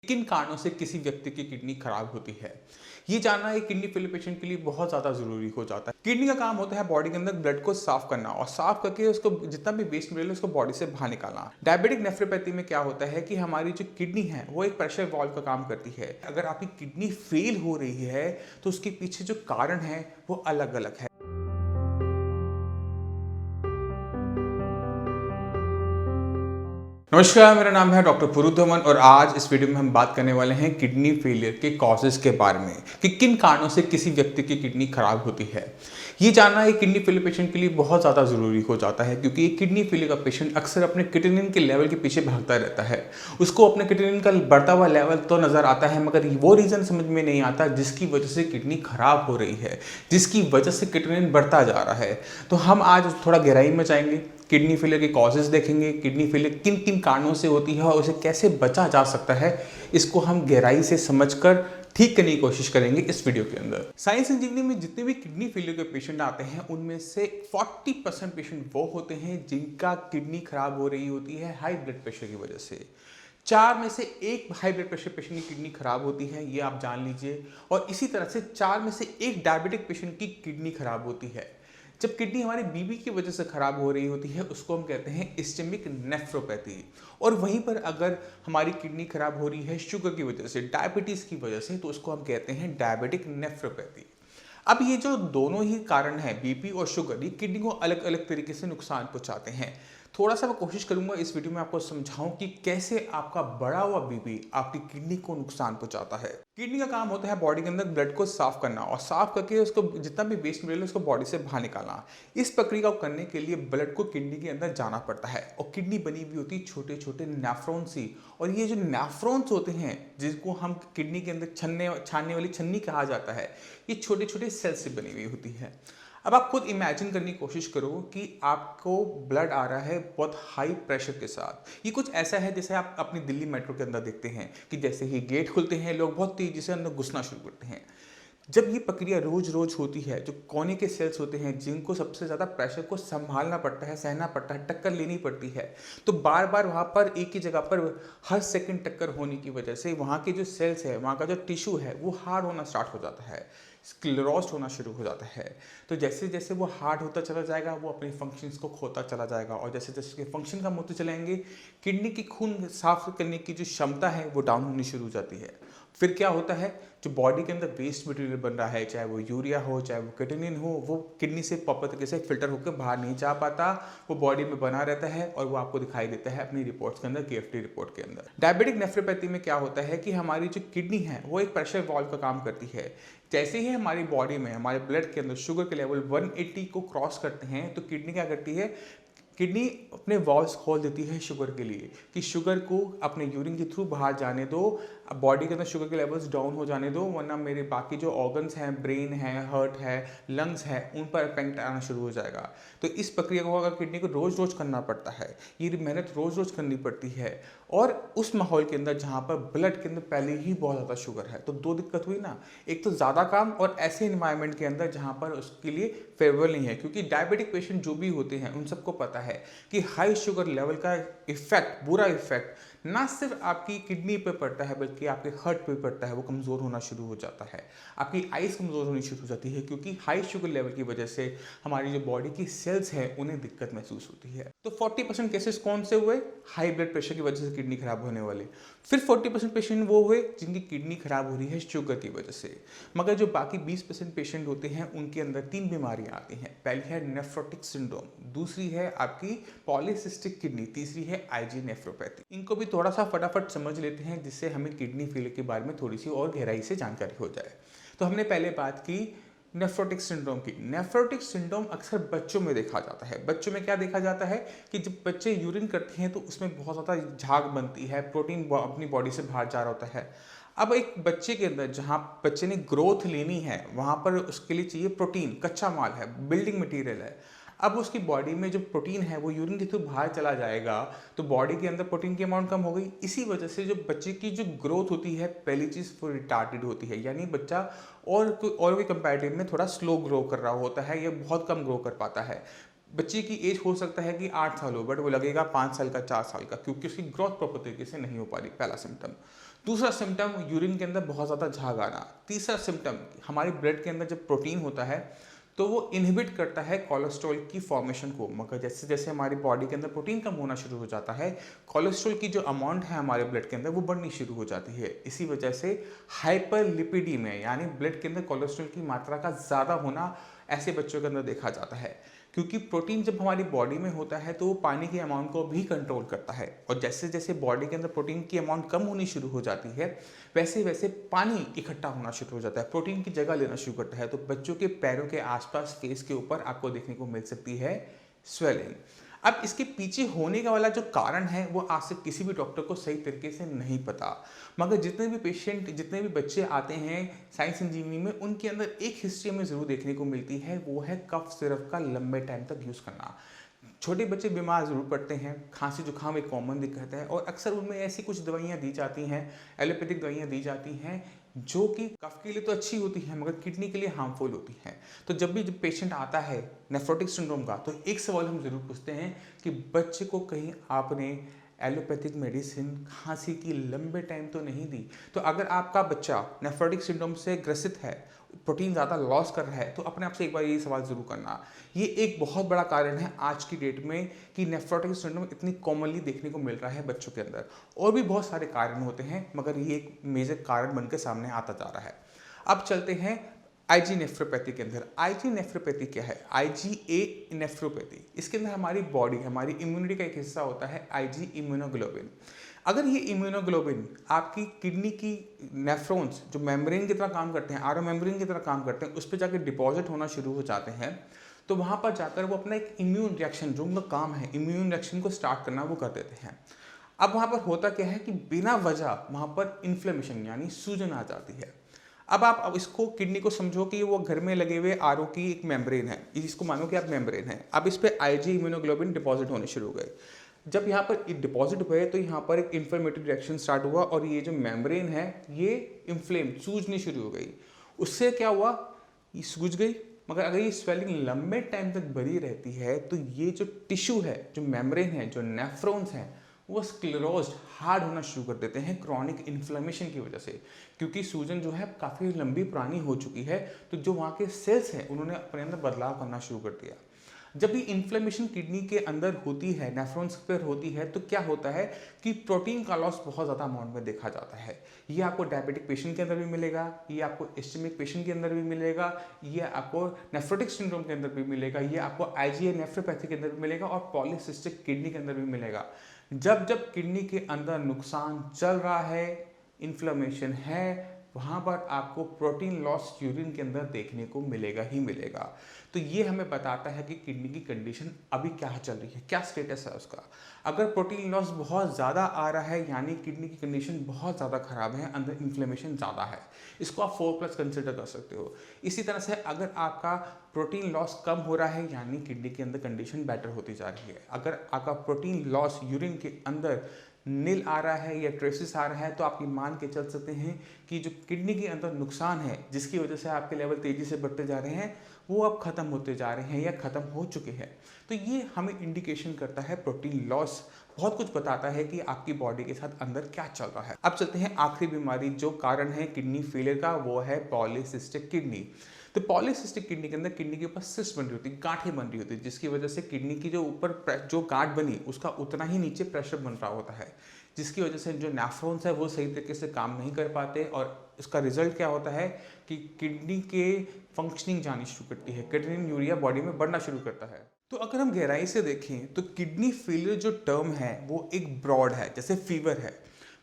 किन कारणों से किसी व्यक्ति की किडनी खराब होती है, ये जानना एक किडनी फेलियर पेशेंट के लिए बहुत ज़्यादा ज़रूरी हो जाता है। किडनी का काम होता है बॉडी के अंदर ब्लड को साफ करना और साफ करके उसको जितना भी वेस्ट मटेरियल है उसको बॉडी से बाहर निकालना। डायबिटिक नेफ्रोपैथी में क्या होता है कि हमारी जो किडनी है वो एक प्रेशर वाल्व का काम करती है। अगर आपकी किडनी फेल हो रही है तो उसके पीछे जो कारण है वो अलग अलग है। नमस्कार, मेरा नाम है डॉक्टर पुरुधमन और आज इस वीडियो में हम बात करने वाले हैं किडनी फेलियर के कॉजेज के बारे में कि किन कारणों से किसी व्यक्ति की किडनी खराब होती है। ये जानना एक किडनी फेलियर पेशेंट के लिए बहुत ज़्यादा ज़रूरी हो जाता है क्योंकि एक किडनी फेलियर का पेशेंट अक्सर अपने क्रिएटिनिन के लेवल के पीछे भागता रहता है। उसको अपने क्रिएटिनिन का बढ़ता हुआ लेवल तो नज़र आता है मगर वो रीज़न समझ में नहीं आता जिसकी वजह से किडनी खराब हो रही है, जिसकी वजह से क्रिएटिनिन बढ़ता जा रहा है। तो हम आज थोड़ा गहराई में जाएंगे, किडनी फेलियर के कॉजेज देखेंगे, किडनी फेलियर किन किन कारणों से होती है और उसे कैसे बचा जा सकता है, इसको हम गहराई से समझकर ठीक करने की कोशिश करेंगे इस वीडियो के अंदर। साइंस इंजीनियरिंग में जितने भी किडनी फेलियर के पेशेंट आते हैं उनमें से 40% पेशेंट वो होते हैं जिनका किडनी खराब हो रही होती है हाई ब्लड प्रेशर की वजह से। 4 में से 1 हाई ब्लड प्रेशर पेशेंट की किडनी खराब होती है, ये आप जान लीजिए। और इसी तरह से 4 में से 1 डायबिटिक पेशेंट की किडनी खराब होती है। जब किडनी हमारी बीपी की वजह से खराब हो रही होती है उसको हम कहते हैं इस्केमिक नेफ्रोपैथी। और वहीं पर अगर हमारी किडनी खराब हो रही है शुगर की वजह से, डायबिटीज़ की वजह से, तो उसको हम कहते हैं डायबिटिक नेफ्रोपैथी। अब ये जो दोनों ही कारण हैं, बीपी और शुगर, ये किडनी को अलग अलग तरीके से नुकसान पहुंचाते हैं। थोड़ा सा मैं कोशिश करूंगा इस वीडियो में आपको समझाऊं कि कैसे आपका बढ़ा हुआ बीपी आपकी किडनी को नुकसान पहुंचाता है। किडनी का काम होता है बॉडी के अंदर ब्लड को साफ करना और साफ करके उसको जितना भी वेस्ट मटेरियल है उसको बॉडी से बाहर निकालना। इस प्रक्रिया को करने के लिए ब्लड को किडनी के अंदर जाना पड़ता है और किडनी बनी हुई होती है छोटे छोटे नेफ्रॉन से। और ये जो नेफ्रॉन्स होते हैं जिसको हम किडनी के अंदर छानने वाली छन्नी कहा जाता है, ये छोटे छोटे सेल से बनी हुई होती है। अब आप खुद इमेजिन करने की कोशिश करो कि आपको ब्लड आ रहा है बहुत हाई प्रेशर के साथ। ये कुछ ऐसा है जैसे आप अपनी दिल्ली मेट्रो के अंदर देखते हैं कि जैसे ही गेट खुलते हैं लोग बहुत तेजी से अंदर घुसना शुरू करते हैं। जब ये प्रक्रिया रोज रोज होती है, जो कोने के सेल्स होते हैं जिनको सबसे ज़्यादा प्रेशर को संभालना पड़ता है, सहना पड़ता है, टक्कर लेनी पड़ती है, तो बार बार वहाँ पर एक ही जगह पर हर सेकंड टक्कर होने की वजह से वहाँ के जो सेल्स है, वहाँ का जो टिश्यू है वो हार्ड होना स्टार्ट हो जाता है, स्क्लेरोस्ड होना शुरू हो जाता है। तो जैसे जैसे वो हार्ड होता चला जाएगा वो अपने फंक्शंस को खोता चला जाएगा और जैसे जैसे उसके फंक्शन कम होते चलेंगे किडनी की खून साफ करने की जो क्षमता है वो डाउन होनी शुरू हो जाती है। फिर क्या होता है, जो बॉडी के अंदर वेस्ट मटेरियल बन रहा है, चाहे वो यूरिया हो चाहे वो क्रिएटिनिन हो, वो किडनी से प्रॉपर तरीके से फिल्टर होकर बाहर नहीं जा पाता, वो बॉडी में बना रहता है और वो आपको दिखाई देता है अपनी रिपोर्ट्स के अंदर, KFT रिपोर्ट के अंदर। डायबिटिक नेफ्रोपैथी में क्या होता है कि हमारी जो किडनी है वो एक प्रेशर वाल्व का काम करती है। जैसे ही हमारी बॉडी में हमारे ब्लड के अंदर शुगर के लेवल 180 को क्रॉस करते हैं तो किडनी क्या करती है, किडनी अपने वॉल्व्स खोल देती है शुगर के लिए कि शुगर को अपने यूरिन के थ्रू बाहर जाने दो, बॉडी के अंदर शुगर के लेवल्स डाउन हो जाने दो, वरना मेरे बाकी जो ऑर्गन्स हैं, ब्रेन है, हार्ट है, लंग्स है, उन पर इफेक्ट आना शुरू हो जाएगा। तो इस प्रक्रिया को अगर किडनी को रोज़ रोज़ करना पड़ता है, ये मेहनत रोज़ रोज़ करनी पड़ती है और उस माहौल के अंदर जहाँ पर ब्लड के अंदर पहले ही बहुत ज़्यादा शुगर है, तो दो दिक्कत हुई ना, एक तो ज़्यादा काम और ऐसे इन्वायरमेंट के अंदर जहाँ पर उसके लिए फेवरेबल नहीं है। क्योंकि डायबिटिक पेशेंट जो भी होते हैं उन सबको पता है कि हाई शुगर लेवल का इफेक्ट, बुरा इफेक्ट ना सिर्फ आपकी किडनी पे पड़ता है बल्कि आपके हार्ट पे पड़ता है, वो कमज़ोर होना शुरू हो जाता है, आपकी आइज़ कमज़ोर होनी शुरू हो जाती है क्योंकि हाई शुगर लेवल की वजह से हमारी जो बॉडी की सेल्स हैं उन्हें दिक्कत महसूस होती है। तो 40% केसेस कौन से हुए, हाई ब्लड प्रेशर की वजह से किडनी खराब होने वाले। फिर 40% पेशेंट वो हुए जिनकी किडनी खराब हो रही है शुगर की वजह से। मगर जो बाकी 20% पेशेंट होते हैं उनके अंदर 3 बीमारियां आती हैं। पहली है नेफ्रोटिक सिंड्रोम, दूसरी है आपकी पॉलीसिस्टिक किडनी, तीसरी है IG नेफ्रोपैथी। इनको भी थोड़ा सा फटाफट समझ लेते हैं जिससे हमें किडनी फेलियर के बारे में थोड़ी सी और गहराई से जानकारी हो जाए। तो हमने पहले बात की नेफ्रोटिक सिंड्रोम की। नेफ्रोटिक सिंड्रोम अक्सर बच्चों में देखा जाता है। बच्चों में क्या देखा जाता है कि जब बच्चे यूरिन करते हैं तो उसमें बहुत ज़्यादा झाग बनती है, प्रोटीन अपनी बॉडी से बाहर जा रहा होता है। अब एक बच्चे के अंदर जहाँ बच्चे ने ग्रोथ लेनी है वहाँ पर उसके लिए चाहिए प्रोटीन, कच्चा माल है, बिल्डिंग मटीरियल है। अब उसकी बॉडी में जो प्रोटीन है वो यूरिन के थ्रू बाहर चला जाएगा तो बॉडी के अंदर प्रोटीन की अमाउंट कम हो गई। इसी वजह से जो बच्चे की जो ग्रोथ होती है, पहली चीज़ वो रिटार्डेड होती है, यानी बच्चा और भी कंपैरेटिव में थोड़ा स्लो ग्रो कर रहा होता है या बहुत कम ग्रो कर पाता है। बच्चे की एज हो सकता है कि 8 साल हो बट वो लगेगा 5 साल का, 4 साल का, क्योंकि उसकी ग्रोथ प्रॉपर तरीके से नहीं हो पा रही, पहला सिम्टम। दूसरा सिम्टम यूरिन के अंदर बहुत ज़्यादा झाग आना। तीसरा सिम्टम हमारे ब्लड के अंदर जब प्रोटीन होता है तो वो इनहिबिट करता है कोलेस्ट्रॉल की फॉर्मेशन को। मगर जैसे जैसे हमारी बॉडी के अंदर प्रोटीन कम होना शुरू हो जाता है, कोलेस्ट्रॉल की जो अमाउंट है हमारे ब्लड के अंदर वो बढ़नी शुरू हो जाती है। इसी वजह से हाइपरलिपिडीमिया यानी ब्लड के अंदर कोलेस्ट्रॉल की मात्रा का ज़्यादा होना ऐसे बच्चों के अंदर देखा जाता है। क्योंकि प्रोटीन जब हमारी बॉडी में होता है तो वो पानी की अमाउंट को भी कंट्रोल करता है, और जैसे जैसे बॉडी के अंदर प्रोटीन की अमाउंट कम होनी शुरू हो जाती है वैसे वैसे पानी इकट्ठा होना शुरू हो जाता है, प्रोटीन की जगह लेना शुरू करता है। तो बच्चों के पैरों के आसपास, फेस के ऊपर आपको देखने को मिल सकती है स्वेलिंग। अब इसके पीछे होने का वाला जो कारण है वो आज से किसी भी डॉक्टर को सही तरीके से नहीं पता, मगर जितने भी पेशेंट, जितने भी बच्चे आते हैं साइंस इंजीनियरिंग में, उनके अंदर एक हिस्ट्री में ज़रूर देखने को मिलती है, वो है कफ सिरप का लंबे टाइम तक यूज़ करना। छोटे बच्चे बीमार ज़रूर पड़ते हैं, खांसी जुकाम एक कॉमन दिक्कत है, और अक्सर उनमें ऐसी कुछ दवाइयाँ दी जाती हैं, एलोपैथिक दवाइयाँ दी जाती हैं जो कि कफ के लिए तो अच्छी होती हैं मगर किडनी के लिए हार्मफुल होती हैं। तो जब भी जब पेशेंट आता है नेफ्रोटिक सिंड्रोम का, तो एक सवाल हम ज़रूर पूछते हैं कि बच्चे को कहीं आपने एलोपैथिक मेडिसिन खांसी की लंबे टाइम तो नहीं दी। तो अगर आपका बच्चा नेफ्रोटिक सिंड्रोम से ग्रसित है, प्रोटीन ज़्यादा लॉस कर रहा है, तो अपने आप से एक बार ये सवाल ज़रूर करना। ये एक बहुत बड़ा कारण है आज की डेट में कि नेफ्रोटिक सिंड्रोम इतनी कॉमनली देखने को मिल रहा है बच्चों के अंदर। और भी बहुत सारे कारण होते हैं मगर ये एक मेजर कारण बनकर सामने आता जा रहा है। अब चलते हैं आईजी नेफ्रोपैथी के अंदर। आईजी नेफ्रोपैथी क्या है? आईजीए नेफ्रोपैथी, इसके अंदर हमारी बॉडी, हमारी इम्यूनिटी का एक हिस्सा होता है आईजी इम्यूनोग्लोबिन। अगर ये इम्यूनोग्लोबिन आपकी किडनी की नेफ्रॉन्स जो मेम्ब्रेन की तरह काम करते हैं, आरो मेम्ब्रेन की तरह काम करते हैं, उस पर जाकर डिपॉजिट होना शुरू हो जाते हैं, तो वहाँ पर जाकर वो अपना एक इम्यून रिएक्शन, जो उनका काम है इम्यून रिएक्शन को स्टार्ट करना, वो कर देते हैं। अब वहाँ पर होता क्या है कि बिना वजह वहाँ पर इन्फ्लेमेशन यानी सूजन आ जाती है। अब इसको, किडनी को समझो कि वो घर में लगे हुए आरओ की एक मेम्ब्रेन है, इसको मानो कि आप मेम्ब्रेन है। अब इस पर आईजी इम्यूनोग्लोबिन डिपॉजिट होने शुरू हो गए। जब यहाँ पर डिपॉजिट हुए तो यहाँ पर एक इन्फ्लेमेटरी रिएक्शन स्टार्ट हुआ और ये जो मेम्ब्रेन है ये इन्फ्लेम, सूजनी शुरू हो गई। उससे क्या हुआ, ये सूज गई। मगर अगर ये स्वेलिंग लंबे टाइम तक बनी रहती है तो ये जो टिश्यू है, जो मेम्ब्रेन है, जो नेफ्रॉन्स हैं, वो स्क्लेरोज्ड, हार्ड होना शुरू कर देते हैं क्रॉनिक इन्फ्लेमेशन की वजह से। क्योंकि सूजन जो है काफ़ी लंबी पुरानी हो चुकी है, तो जो वहाँ के सेल्स हैं उन्होंने अपने अंदर बदलाव करना शुरू कर दिया। जब भी इन्फ्लेमेशन किडनी के अंदर होती है, नेफ्रॉन्स पर होती है, तो क्या होता है कि प्रोटीन का लॉस बहुत ज़्यादा अमाउंट में देखा जाता है। ये आपको डायबिटिक पेशेंट के अंदर भी मिलेगा, ये आपको इस्केमिक पेशेंट के अंदर भी मिलेगा, ये आपको नेफ्रोटिक सिंड्रोम के अंदर भी मिलेगा, ये आपको आईजीए नेफ्रोपैथी के अंदर भी मिलेगा, और पॉलीसिस्टिक किडनी के अंदर भी मिलेगा। जब जब किडनी के अंदर नुकसान चल रहा है, इन्फ्लेमेशन है, वहाँ पर आपको प्रोटीन लॉस यूरिन के अंदर देखने को मिलेगा ही मिलेगा। तो ये हमें बताता है कि किडनी की कंडीशन अभी क्या चल रही है, क्या स्टेटस है उसका। अगर प्रोटीन लॉस बहुत ज़्यादा आ रहा है यानी किडनी की कंडीशन बहुत ज़्यादा खराब है, अंदर इन्फ्लेमेशन ज़्यादा है, इसको आप 4+ कंसिडर कर सकते हो। इसी तरह से अगर आपका प्रोटीन लॉस कम हो रहा है यानी किडनी के अंदर कंडीशन बेटर होती जा रही है। अगर आपका प्रोटीन लॉस यूरिन के अंदर नील आ रहा है या ट्रेसिस आ रहा है, तो आप ये मान के चल सकते हैं कि जो किडनी के अंदर नुकसान है, जिसकी वजह से आपके लेवल तेज़ी से बढ़ते जा रहे हैं, वो अब ख़त्म होते जा रहे हैं या ख़त्म हो चुके हैं। तो ये हमें इंडिकेशन करता है, प्रोटीन लॉस बहुत कुछ बताता है कि आपकी बॉडी के साथ अंदर क्या चल रहा है। अब चलते हैं आखिरी बीमारी, जो कारण है किडनी फेलियर का, वो है पॉलीसिस्टिक किडनी। तो पॉलीसिस्टिक किडनी के अंदर किडनी के ऊपर सिस्ट बन रही होती है, गांठें बन रही होती है, जिसकी वजह से किडनी की जो ऊपर जो गांठ बनी उसका उतना ही नीचे प्रेशर बन रहा होता है, जिसकी वजह से जो नेफ्रॉन्स है वो सही तरीके से काम नहीं कर पाते, और इसका रिजल्ट क्या होता है कि किडनी के फंक्शनिंग जानी शुरू करती है, क्रिएटिनिन यूरिया बॉडी में बढ़ना शुरू करता है। तो अगर हम गहराई से देखें तो किडनी फेलियर जो टर्म है वो एक ब्रॉड है। जैसे फीवर है,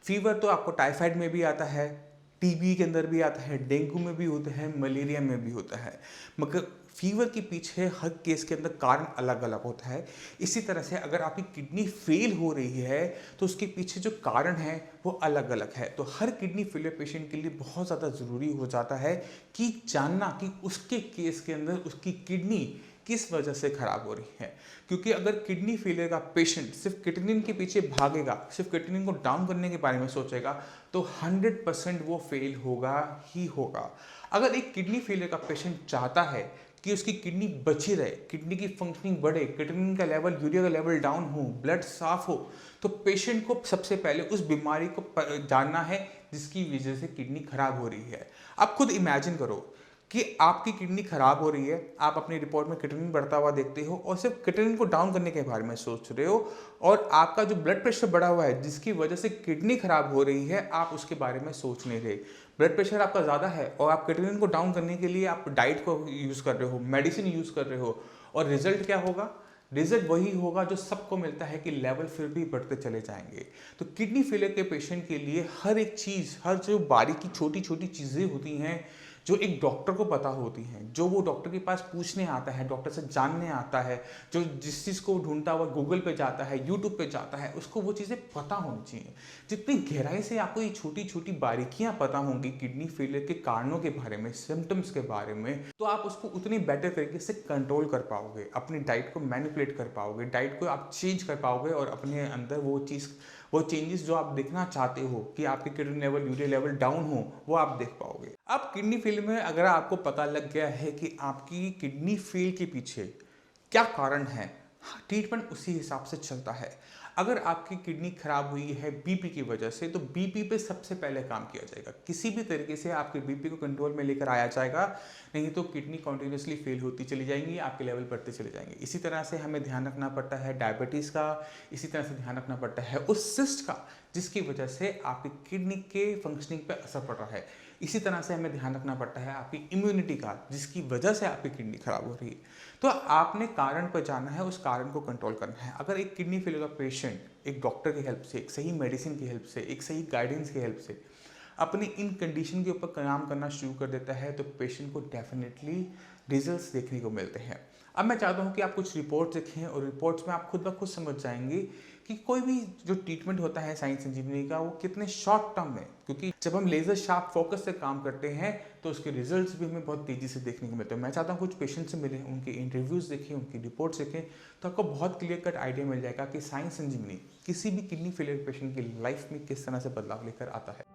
फीवर तो आपको टाइफाइड में भी आता है, टीबी के अंदर भी आता है, डेंगू में भी होता है, मलेरिया में भी होता है, मगर फीवर के पीछे हर केस के अंदर कारण अलग अलग होता है। इसी तरह से अगर आपकी किडनी फेल हो रही है तो उसके पीछे जो कारण है वो अलग अलग है। तो हर किडनी फेलियर पेशेंट के लिए बहुत ज़्यादा ज़रूरी हो जाता है कि जानना कि उसके केस के अंदर उसकी किडनी किस वजह से खराब हो रही है। क्योंकि अगर किडनी फेलियर का पेशेंट सिर्फ क्रिएटिनिन के पीछे भागेगा, सिर्फ क्रिएटिनिन को डाउन करने के बारे में सोचेगा, तो 100% वो फेल होगा ही होगा। अगर एक किडनी फेलियर का पेशेंट चाहता है कि उसकी किडनी बची रहे, किडनी की फंक्शनिंग बढ़े, क्रिएटिनिन का लेवल, यूरिया का लेवल डाउन हो, ब्लड साफ हो, तो पेशेंट को सबसे पहले उस बीमारी को जानना है जिसकी वजह से किडनी खराब हो रही है। आप खुद इमेजिन करो कि आपकी किडनी खराब हो रही है, आप अपनी रिपोर्ट में क्रिएटिनिन बढ़ता हुआ देखते हो और सिर्फ क्रिएटिनिन को डाउन करने के बारे में सोच रहे हो, और आपका जो ब्लड प्रेशर बढ़ा हुआ है जिसकी वजह से किडनी खराब हो रही है, आप उसके बारे में सोच नहीं रहे। ब्लड प्रेशर आपका ज़्यादा है और आप क्रिएटिनिन को डाउन करने के लिए आप डाइट को यूज़ कर रहे हो, मेडिसिन यूज़ कर रहे हो, और रिजल्ट क्या होगा? रिजल्ट वही होगा जो सबको मिलता है कि लेवल फिर भी बढ़ते चले जाएंगे। तो किडनी फेलियर के पेशेंट के लिए हर एक चीज़, हर जो बारीकी छोटी छोटी चीज़ें होती हैं जो एक डॉक्टर को पता होती हैं, जो वो डॉक्टर के पास पूछने आता है, डॉक्टर से जानने आता है, जो जिस चीज़ को ढूंढता हुआ गूगल पे जाता है, यूट्यूब पे जाता है, उसको वो चीज़ें पता होनी चाहिए। जितनी गहराई से आपको ये छोटी छोटी बारीकियां पता होंगी किडनी फेलियर के कारणों के बारे में, सिम्टम्स के बारे में, तो आप उसको उतनी बेटर तरीके से कंट्रोल कर पाओगे, अपनी डाइट को मैनिपुलेट कर पाओगे, डाइट को आप चेंज कर पाओगे और अपने अंदर वो चेंजेस जो आप देखना चाहते हो कि आपके kidney level, urea level down हो, वो आप देख पाओगे। अब किडनी फेल में अगर आपको पता लग गया है कि आपकी किडनी फेल के पीछे क्या कारण है, ट्रीटमेंट उसी हिसाब से चलता है। अगर आपकी किडनी खराब हुई है बीपी की वजह से, तो बीपी पे सबसे पहले काम किया जाएगा। किसी भी तरीके से आपके बीपी को कंट्रोल में लेकर आया जाएगा, नहीं तो किडनी कॉन्टिन्यूसली फेल होती चली जाएंगी, आपके लेवल बढ़ते चले जाएंगे। इसी तरह से हमें ध्यान रखना पड़ता है डायबिटीज़ का, इसी तरह से ध्यान रखना पड़ता है उस सिस्ट का जिसकी वजह से आपकी किडनी के फंक्शनिंग पर असर पड़ रहा है। इसी तरह से हमें ध्यान रखना पड़ता है आपकी इम्यूनिटी का, जिसकी वजह से आपकी किडनी खराब हो रही है। तो आपने कारण पर जाना है, उस कारण को कंट्रोल करना है। अगर एक किडनी फेलियर का पेशेंट एक डॉक्टर की हेल्प से, एक सही मेडिसिन की हेल्प से, एक सही गाइडेंस की हेल्प से अपनी इन कंडीशन के ऊपर काम करना शुरू कर देता है, तो पेशेंट को डेफिनेटली रिजल्ट्स देखने को मिलते हैं। अब मैं चाहता हूँ कि आप कुछ रिपोर्ट्स देखें और रिपोर्ट्स में आप खुद ब खुद समझ जाएंगे कि कोई भी जो ट्रीटमेंट होता है साइंस इंजीनियरिंग का, वो कितने शॉर्ट टर्म में, क्योंकि जब हम लेजर शार्प फोकस से काम करते हैं तो उसके रिजल्ट्स भी हमें बहुत तेज़ी से देखने को मिलते हैं। मैं चाहता हूँ कुछ पेशेंट से मिलें, उनके इंटरव्यूज़ देखें, उनकी रिपोर्ट्स देखें, तो आपको बहुत क्लियर कट आइडिया मिल जाएगा कि साइंस इंजीनियरिंग किसी भी किडनी फेलियर पेशेंट की लाइफ में किस तरह से बदलाव लेकर आता है।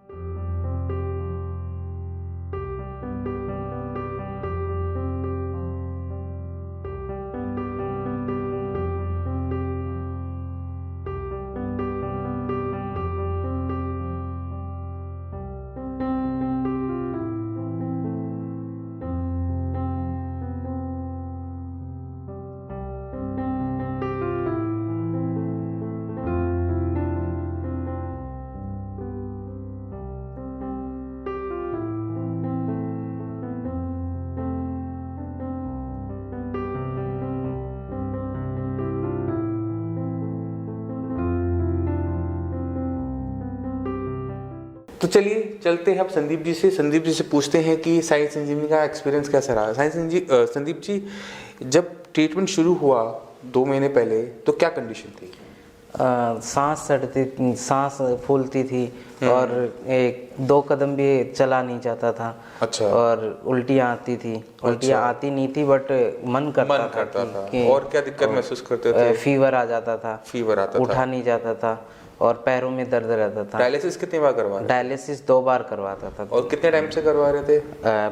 तो चलिए चलते हैं अब संदीप जी से पूछते हैं कि साइंस इंजीनियरिंग का एक्सपीरियंस कैसा रहा। संदीप जी, जब ट्रीटमेंट शुरू हुआ 2 महीने पहले, तो क्या कंडीशन थी? सांस चढ़ती, सांस फूलती थी और 1-2 कदम भी चला नहीं जाता था। अच्छा। और उल्टियाँ आती थी। उल्टियाँ आती नहीं थी बट मन करता था कि और क्या दिक्कत महसूस करते थे? फीवर आ जाता था, उठा नहीं जाता था और पैरों में दर्द रहता था। डायलिसिस कितनी बार करवा रहे? डायलिसिस 2 बार करवाता था। और कितने टाइम से करवा रहे थे?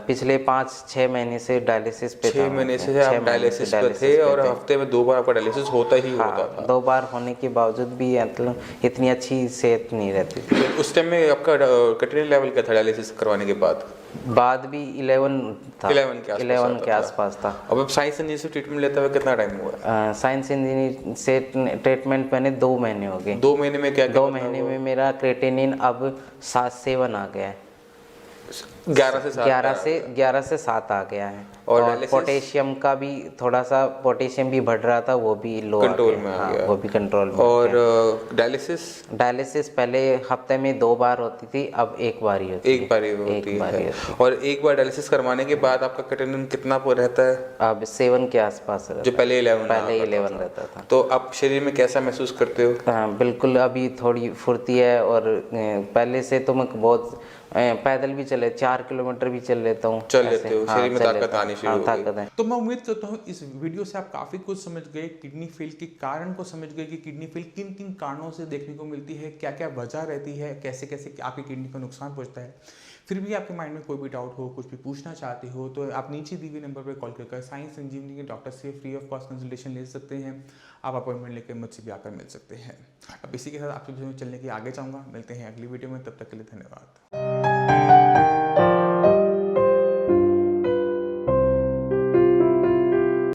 पिछले 5-6 महीने से डायलिसिस पे 6 महीने से आप डायलिसिस पे थे और हफ्ते में 2 बार आपका डायलिसिस होता ही होता था। 2 बार होने के बावजूद भी मतलब इतनी अच्छी सेहत नहीं रहती थी। उस टाइम में आपका क्रिएटिनिन लेवल क्या था डायलिसिस करवाने के बाद भी 11 था। 11 के आसपास था। अब साइंस इंजीनियर से ट्रीटमेंट लेते हुए कितना टाइम हुआ? साइंस इंजीनियर से ट्रीटमेंट मैंने 2 महीने हो गए। 2 महीने में क्या? 2 महीने में मेरा क्रिएटिनिन अब 7 आ गया है। 11 से 7 आ गया है। और पोटेशियम का भी थोड़ा सा, पोटेशियम भी बढ़ रहा था, वो भी लो कंट्रोल में आ गया। वो भी कंट्रोल में। और डायलिसिस पहले हफ्ते में 2 बार होती थी, अब 1 बार ही होती है। 1 बार ही होती है। और 1 बार डायलिसिस करवाने के बाद आपका क्रिएटिनिन कितना रहता है? अब 7 के आसपास रहता है, जो पहले 11 रहता था। तो आप शरीर में कैसा महसूस करते हो? बिल्कुल, अभी थोड़ी फुर्ती है और पहले से तो मैं बहुत पैदल भी चले, 4 किलोमीटर भी चल लेता हूँ। चल ऐसे, लेते हो, हाँ, शरीर में चल ताकत लेता हूँ। आनी शुरू हाँ, हो ताकत गई। है। तो मैं उम्मीद करता हूँ इस वीडियो से आप काफ़ी कुछ समझ गए, किडनी फेल के कारण को समझ गए कि किडनी फेल किन किन कारणों से देखने को मिलती है, क्या क्या वजह रहती है, कैसे कैसे आपकी किडनी को नुकसान पहुँचता है। फिर भी आपके माइंड में कोई भी डाउट हो, कुछ भी पूछना चाहते हो, तो आप नीचे दिए हुए नंबर पर कॉल करके साइंस संजीवनी के डॉक्टर से फ्री ऑफ कॉस्ट कंसल्टेशन ले सकते हैं। आप अपॉइंटमेंट लेकर मुझसे भी आकर मिल सकते हैं। अब इसी के साथ आपसे चलने की आगे चाहूँगा। मिलते हैं अगली वीडियो में, तब तक के लिए धन्यवाद।